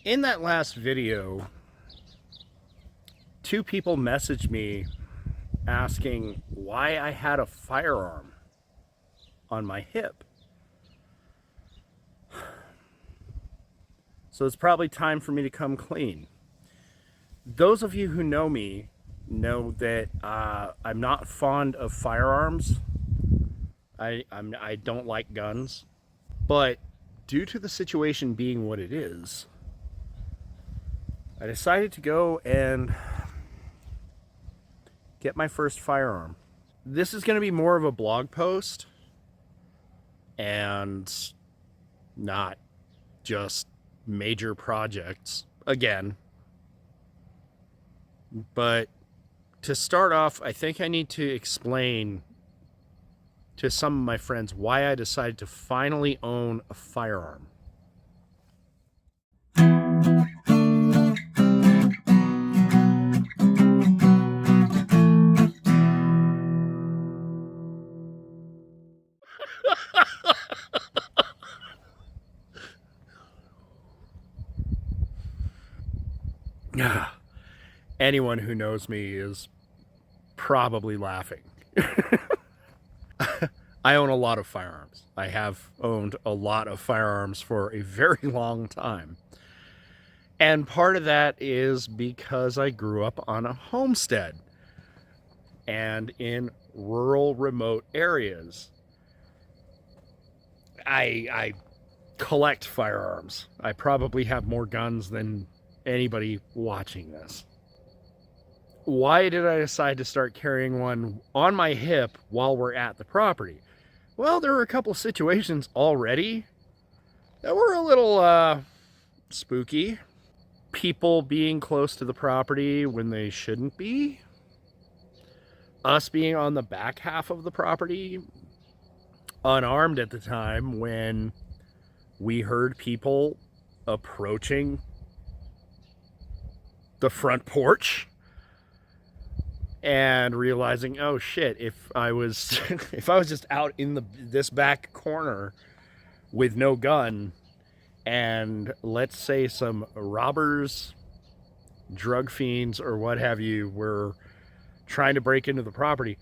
In that last video, two people messaged me asking why I had a firearm on my hip. So it's probably time for me to come clean. Those of you who know me know that I'm not fond of firearms. I don't like guns. But due to the situation being what it is, I decided to go and get my first firearm. This is going to be more of a blog post and not just major projects again. But to start off, I think I need to explain to some of my friends why I decided to finally own a firearm. Anyone who knows me is probably laughing. I own a lot of firearms. I have owned a lot of firearms for a very long time. And part of that is because I grew up on a homestead and in rural, remote areas. I collect firearms. I probably have more guns than anybody watching this. Why did I decide to start carrying one on my hip while we're at the property? Well, there were a couple situations already that were a little spooky. People being close to the property when they shouldn't be. Us being on the back half of the property, unarmed at the time, when we heard people approaching the front porch. And realizing, oh shit, if I was just out in this back corner with no gun, and let's say some robbers, drug fiends, or what have you were trying to break into the property,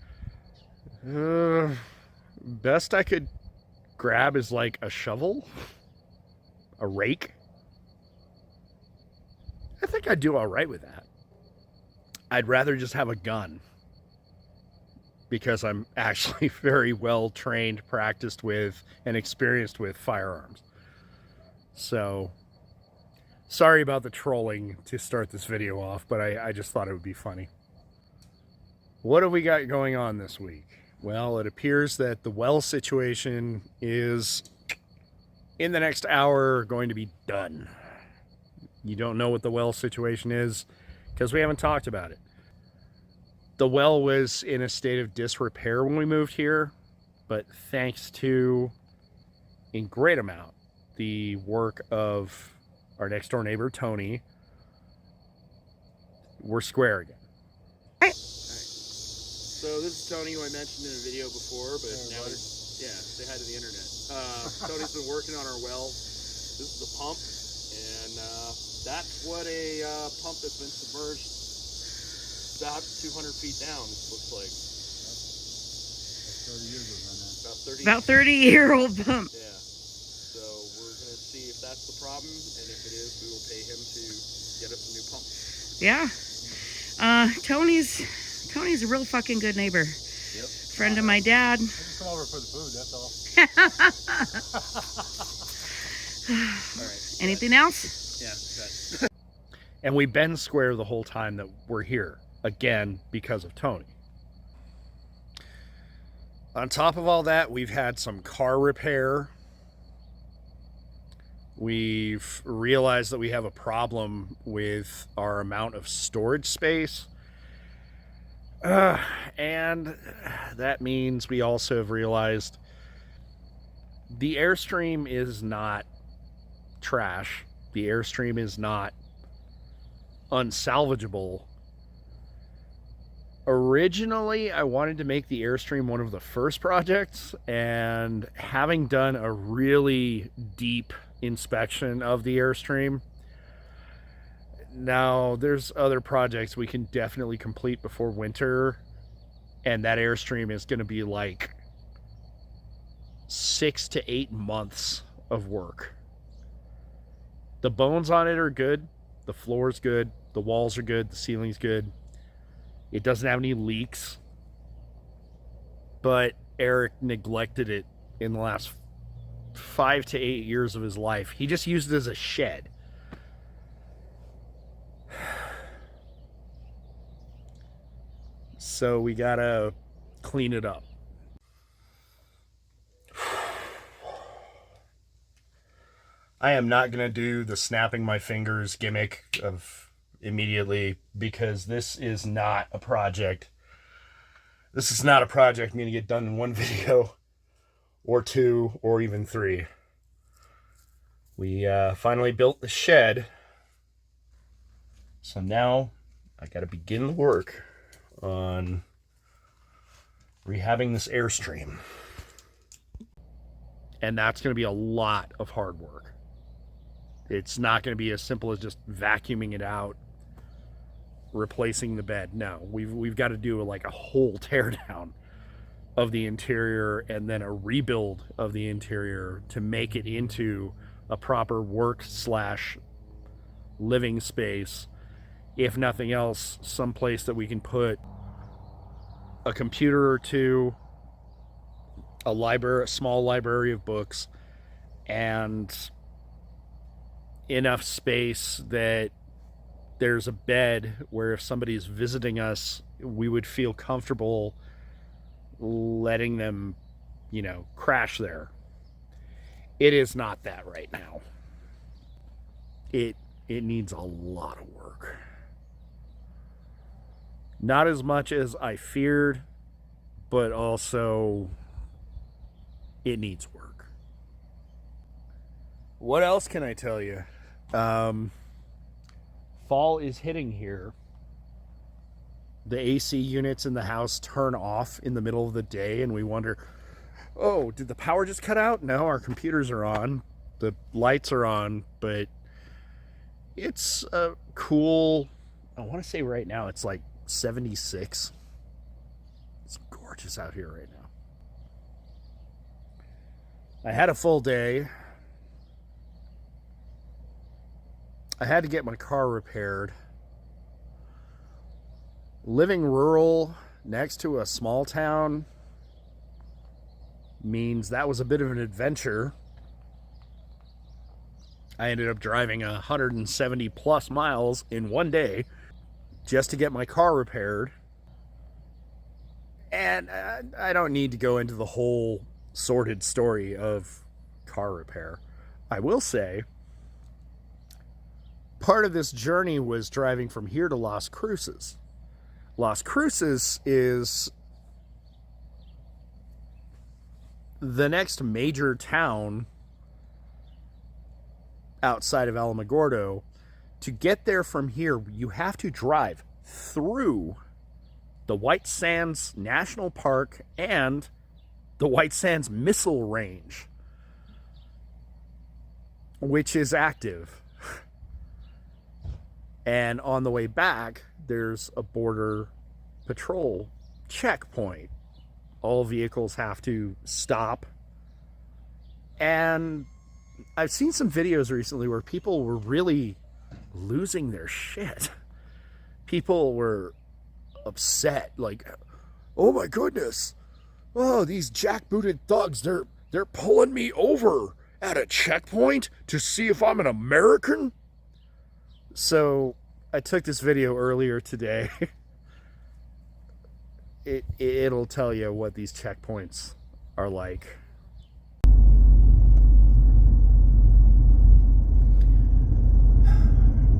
best I could grab is like a shovel, a rake. I think I'd do all right with that. I'd rather just have a gun, because I'm actually very well trained, practiced with, and experienced with firearms. So, sorry about the trolling to start this video off, but I just thought it would be funny. What have we got going on this week? Well, it appears that the well situation is, in the next hour, going to be done. You don't know what the well situation is because we haven't talked about it. The well was in a state of disrepair when we moved here, but thanks to, in great amount, the work of our next door neighbor, Tony, we're square again. All right. So this is Tony, who I mentioned in a video before, but now say hi to the internet. Tony's been working on our well. This is the pump, and that's what a pump that's been submerged about 200 feet down looks like. About 30-year-old pump. Yeah. So we're going to see if that's the problem, and if it is, we will pay him to get us a new pump. Yeah. Tony's a real fucking good neighbor. Yep. Friend of my dad. I just come over for the food, that's all. All right. Anything else? Yeah, good. And we've been square the whole time that we're here. Again, because of Tony. On top of all that, we've had some car repair. We've realized that we have a problem with our amount of storage space. And that means we also have realized the Airstream is not trash. The Airstream is not unsalvageable. Originally, I wanted to make the Airstream one of the first projects, and having done a really deep inspection of the Airstream, Now, there's other projects we can definitely complete before winter, and that Airstream is going to be like 6 to 8 months of work. The bones on it are good, the floor's good, the walls are good, the ceiling's good. It doesn't have any leaks, but Eric neglected it in the last 5 to 8 years of his life. He just used it as a shed. So we gotta clean it up. I am not gonna do the snapping my fingers gimmick of immediately, because this is not a project. This is not a project I'm gonna get done in one video or 2 or even 3. We finally built the shed, so now I gotta begin the work on rehabbing this Airstream. And that's going to be a lot of hard work. It's not going to be as simple as just vacuuming it out, replacing the bed. No, we've got to do like a whole teardown of the interior and then a rebuild of the interior to make it into a proper work/living space. If nothing else, someplace that we can put a computer or 2, a library, a small library of books, and enough space that there's a bed where if somebody's visiting us, we would feel comfortable letting them, crash there. It is not that right now. It needs a lot of work. Not as much as I feared, but also it needs work. What else can I tell you? Fall is hitting here. The AC units in the house turn off in the middle of the day, and we wonder, oh, did the power just cut out? No, our computers are on. The lights are on, but it's a cool, I want to say right now it's like 76. It's gorgeous out here right now. I had a full day. I had to get my car repaired. Living rural next to a small town means that was a bit of an adventure. I ended up driving 170 plus miles in one day just to get my car repaired. And I don't need to go into the whole sordid story of car repair. I will say, part of this journey was driving from here to Las Cruces. Las Cruces is the next major town outside of Alamogordo. To get there from here, you have to drive through the White Sands National Park and the White Sands Missile Range, which is active. And on the way back, there's a border patrol checkpoint. All vehicles have to stop. And I've seen some videos recently where people were really losing their shit. People were upset, like, oh my goodness, oh, these jackbooted thugs, they're pulling me over at a checkpoint to see if I'm an American. So I took this video earlier today. It'll tell you what these checkpoints are like.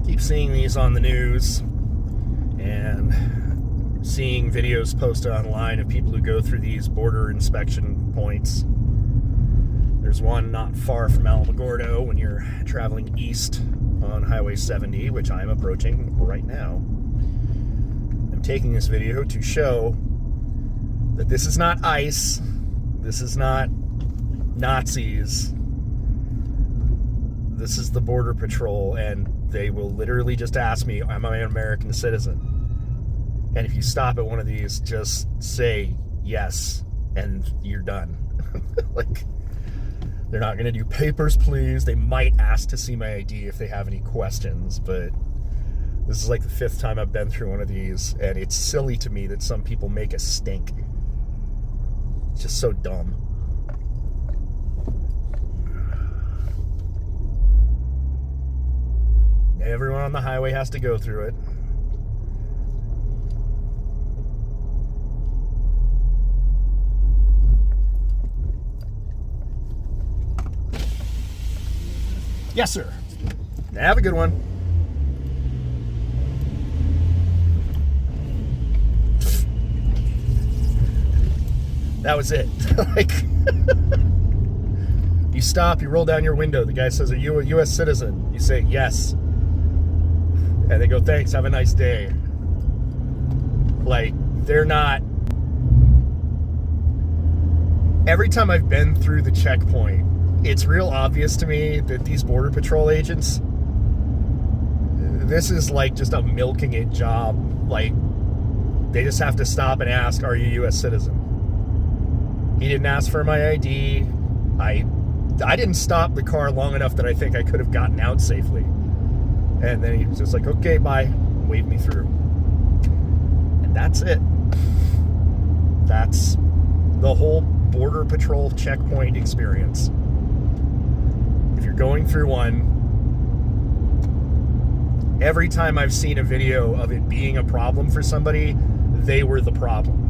Keep seeing these on the news and seeing videos posted online of people who go through these border inspection points. There's one not far from Alamogordo when you're traveling east on Highway 70, which I'm approaching right now. I'm taking this video to show that this is not ICE, this is not Nazis. this is the Border Patrol, and they will literally just ask me, am I an American citizen? And if you stop at one of these, just say yes, and you're done. Like, they're not going to do papers, please. They might ask to see my ID if they have any questions, but this is like the 5th time I've been through one of these, and it's silly to me that some people make a stink. It's just so dumb. Everyone on the highway has to go through it. Yes, sir. Have a good one. That was it. Like, you stop, you roll down your window. The guy says, are you a U.S. citizen? You say, yes. And they go, thanks, have a nice day. Like, they're not... Every time I've been through the checkpoint, it's real obvious to me that these Border Patrol agents, this is like just a milking it job. Like, they just have to stop and ask, are you a U.S. citizen? He didn't ask for my ID. I didn't stop the car long enough that I think I could have gotten out safely. And then he was just like, okay, bye. Waved me through. And that's it. That's the whole Border Patrol checkpoint experience. If you're going through one, every time I've seen a video of it being a problem for somebody, they were the problem.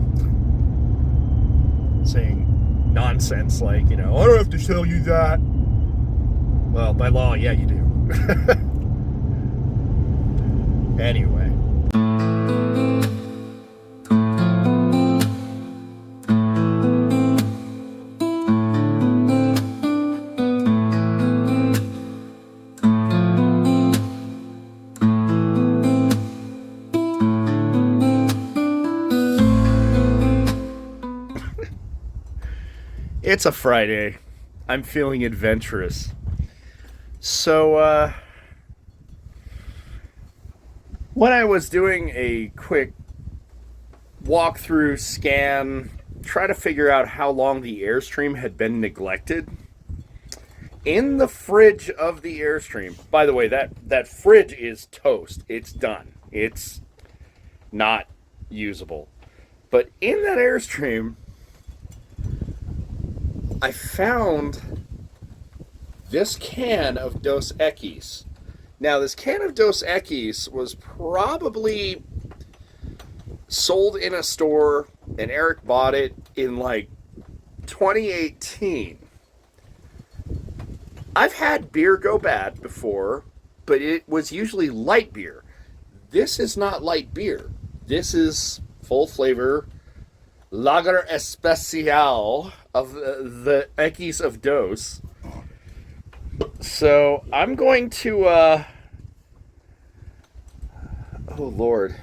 Saying nonsense like, you know, I don't have to tell you that. Well, by law, yeah, you do. Anyway. It's a Friday. I'm feeling adventurous. So, when I was doing a quick walkthrough scan, try to figure out how long the Airstream had been neglected, in the fridge of the Airstream, by the way, that fridge is toast. It's done. It's not usable. But in that Airstream, I found this can of Dos Equis. Now, this can of Dos Equis was probably sold in a store, and Eric bought it in like 2018. I've had beer go bad before, but it was usually light beer. This is not light beer. This is full flavor Lager Especial of the Equis of Dos. So I'm going to, oh Lord,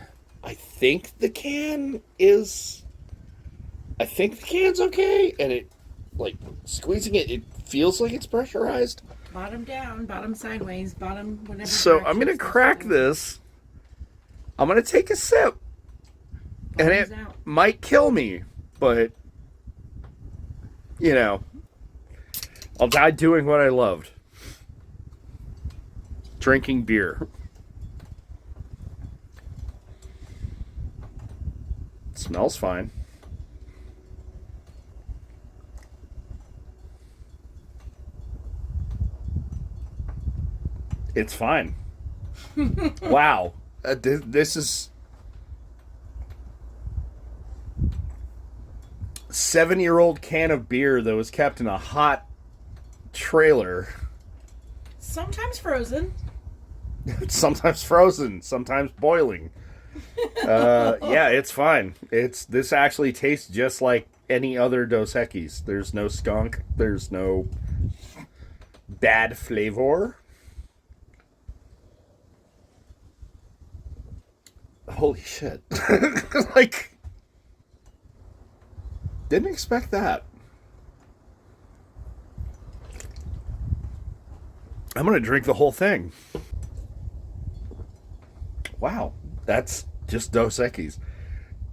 I think the can's okay, and it, like, squeezing it, it feels like it's pressurized. Bottom down, bottom sideways, bottom whatever. So I'm going to crack this. I'm going to take a sip. And it might kill me, but, you know, I'll die doing what I loved. Drinking beer. It smells fine. It's fine. Wow. This is 7-year-old can of beer that was kept in a hot trailer. Sometimes frozen. Sometimes frozen, sometimes boiling. Yeah, it's fine. This actually tastes just like any other Dos Equis. There's no skunk. There's no bad flavor. Holy shit. Like, didn't expect that. I'm going to drink the whole thing. Wow, that's just Dos Equis.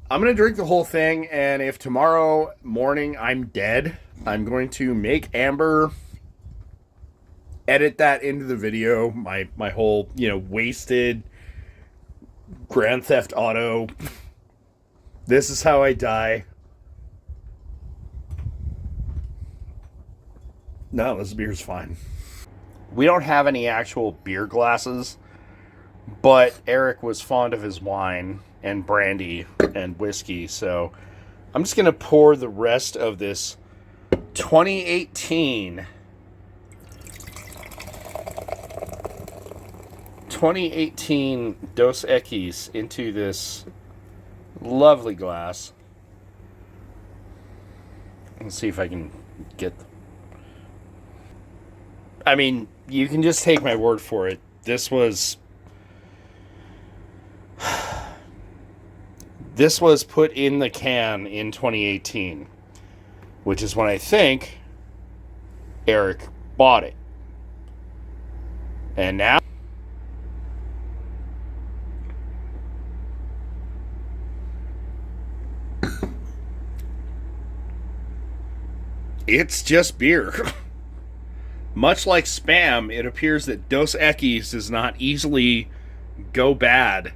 I'm going to drink the whole thing, and if tomorrow morning I'm dead, I'm going to make Amber edit that into the video. My whole, wasted Grand Theft Auto. This is how I die. No, this beer's fine. We don't have any actual beer glasses, but Eric was fond of his wine and brandy and whiskey, so I'm just going to pour the rest of this 2018 Dos Equis into this lovely glass. Let's see if I can get... I mean, you can just take my word for it. This was put in the can in 2018, which is when I think Eric bought it. And now it's just beer. Much like Spam, it appears that Dos Equis does not easily go bad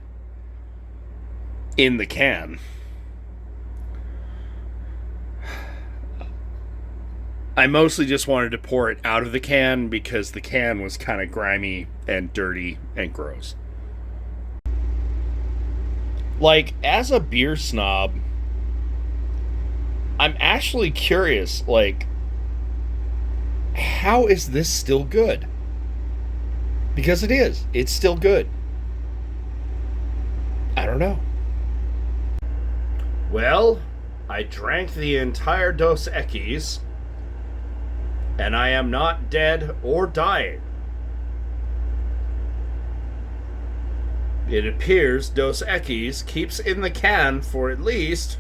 in the can. I mostly just wanted to pour it out of the can because the can was kind of grimy and dirty and gross. Like, as a beer snob, I'm actually curious, like, how is this still good? Because it is. It's still good. I don't know. Well, I drank the entire Dos Equis, and I am not dead or dying. It appears Dos Equis keeps in the can for at least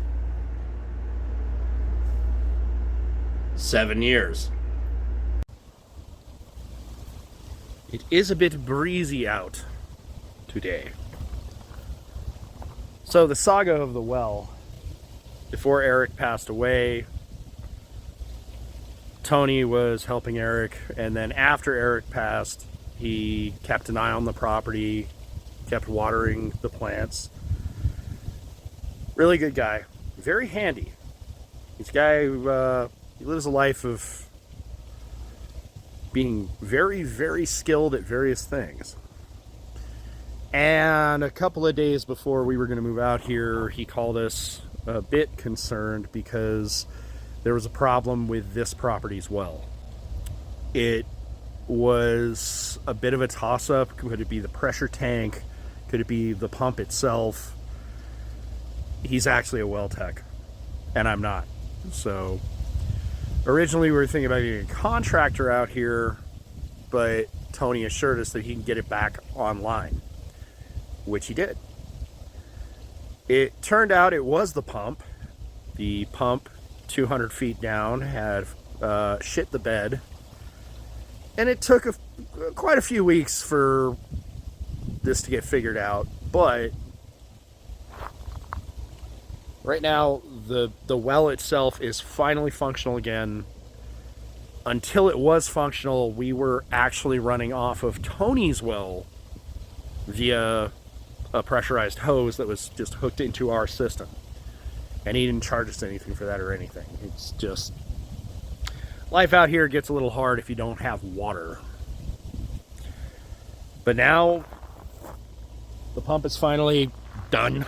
7 years. It is a bit breezy out today. So the saga of the well. Before Eric passed away, Tony was helping Eric, and then after Eric passed, he kept an eye on the property, kept watering the plants. Really good guy. Very handy. He's a guy who he lives a life of being very, very skilled at various things. And a couple of days before we were going to move out here, he called us a bit concerned because there was a problem with this property's well. It was a bit of a toss-up. Could it be the pressure tank? Could it be the pump itself? He's actually a well tech, and I'm not. So originally we were thinking about getting a contractor out here, but Tony assured us that he can get it back online, which he did. It turned out it was the pump. The pump 200 feet down had shit the bed, and it took quite a few weeks for this to get figured out, but right now the well itself is finally functional again. Until it was functional, we were actually running off of Tony's well via a pressurized hose that was just hooked into our system. And he didn't charge us anything for that or anything. It's just, life out here gets a little hard if you don't have water. But now, the pump is finally done.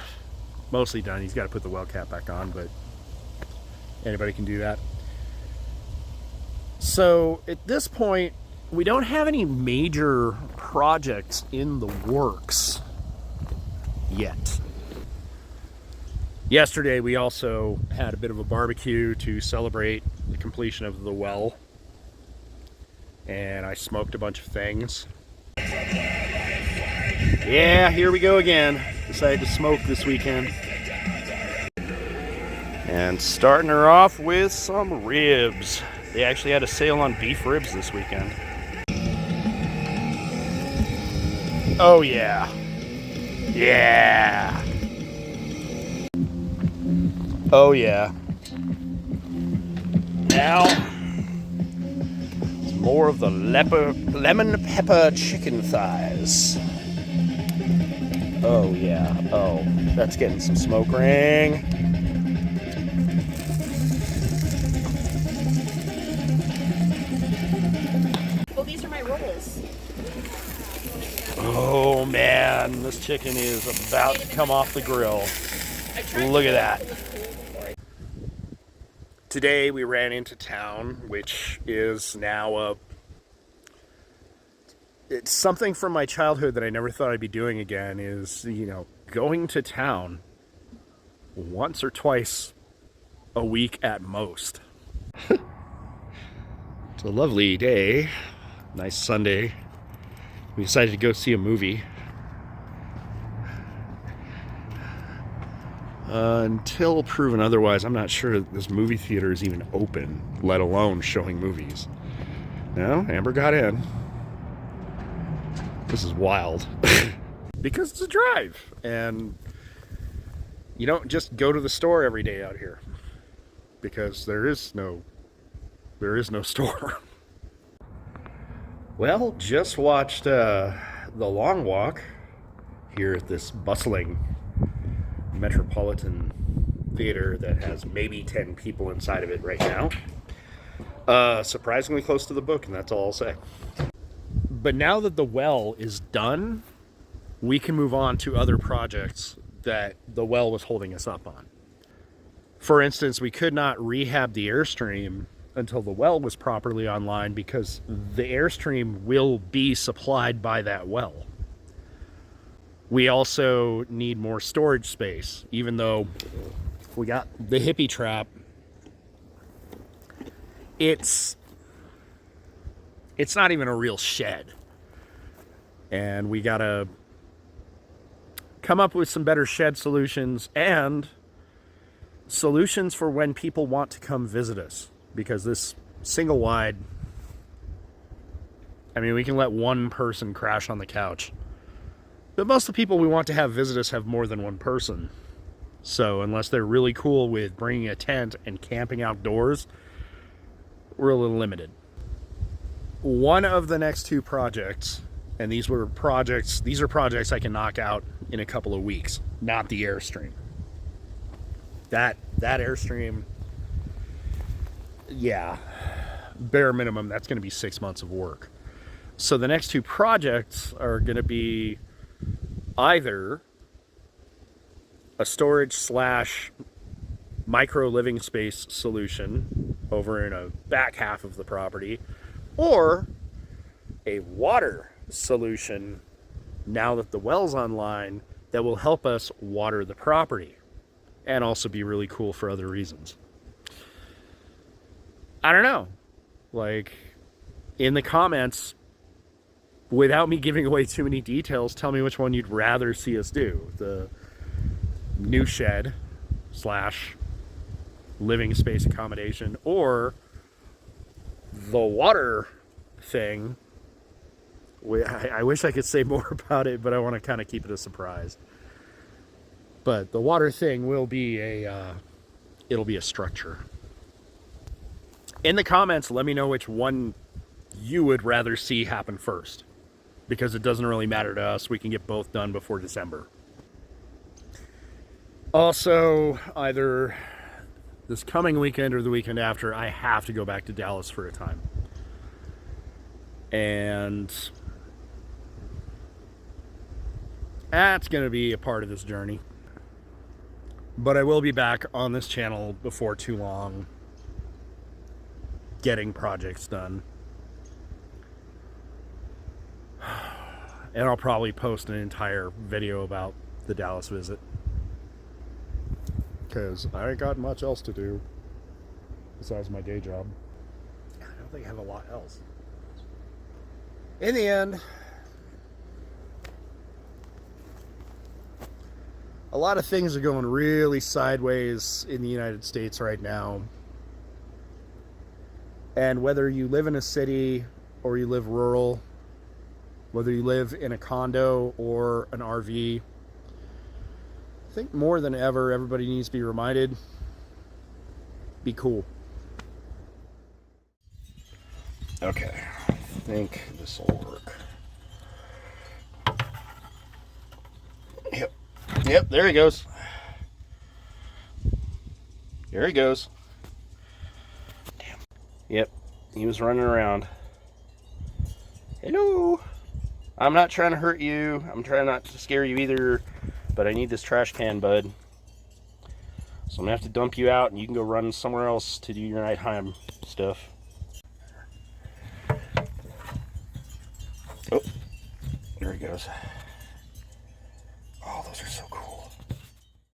Mostly done. He's got to put the well cap back on, but anybody can do that. So at this point, we don't have any major projects in the works yet. Yesterday, we also had a bit of a barbecue to celebrate the completion of the well. And I smoked a bunch of things. Yeah, here we go again. Decided to smoke this weekend. And starting her off with some ribs. They actually had a sale on beef ribs this weekend. Oh yeah. Yeah. Oh yeah. Now, more of the lemon pepper chicken thighs. Oh yeah. Oh, that's getting some smoke ring. Well, these are my rolls. Oh man, this chicken is about to come off the grill. Look at that. Today we ran into town, which is now it's something from my childhood that I never thought I'd be doing again, is, going to town once or twice a week at most. It's a lovely day, nice Sunday. We decided to go see a movie. Until proven otherwise, I'm not sure this movie theater is even open, let alone showing movies. No, Amber got in. This is wild. Because it's a drive, and you don't just go to the store every day out here, because there is no store. Well, just watched The Long Walk here at this bustling metropolitan theater that has maybe 10 people inside of it right now. Surprisingly close to the book, and that's all I'll say. But now that the well is done, we can move on to other projects that the well was holding us up on. For instance, we could not rehab the Airstream until the well was properly online, because the Airstream will be supplied by that well. We also need more storage space, even though we got the hippie trap. It's not even a real shed. And we gotta come up with some better shed solutions, and solutions for when people want to come visit us. Because this single wide, I mean, we can let one person crash on the couch. But most of the people we want to have visit us have more than one person. So unless they're really cool with bringing a tent and camping outdoors, we're a little limited. One of the next two projects, and these are projects I can knock out in a couple of weeks, not the Airstream. That Airstream, yeah, bare minimum, that's going to be 6 months of work. So the next two projects are going to be either a storage / micro living space solution over in a back half of the property, or a water solution now that the well's online that will help us water the property and also be really cool for other reasons. I don't know. Like, in the comments, without me giving away too many details, tell me which one you'd rather see us do. The new shed / living space accommodation, or the water thing. I wish I could say more about it, but I want to kind of keep it a surprise. But the water thing will be it'll be a structure. In the comments, let me know which one you would rather see happen first, because it doesn't really matter to us. We can get both done before December. Also, either this coming weekend or the weekend after, I have to go back to Dallas for a time. And that's going to be a part of this journey. But I will be back on this channel before too long, getting projects done. And I'll probably post an entire video about the Dallas visit, because I ain't got much else to do besides my day job. I don't think I have a lot else. In the end, a lot of things are going really sideways in the United States right now. And whether you live in a city or you live rural, whether you live in a condo or an RV. I think more than ever, everybody needs to be reminded, be cool. Okay, I think this will work. Yep, there he goes. There he goes. Damn. Yep, he was running around. Hello. I'm not trying to hurt you. I'm trying not to scare you either, but I need this trash can, bud. So I'm gonna have to dump you out and you can go run somewhere else to do your nighttime stuff. Oh, there he goes. Oh, those are so cool.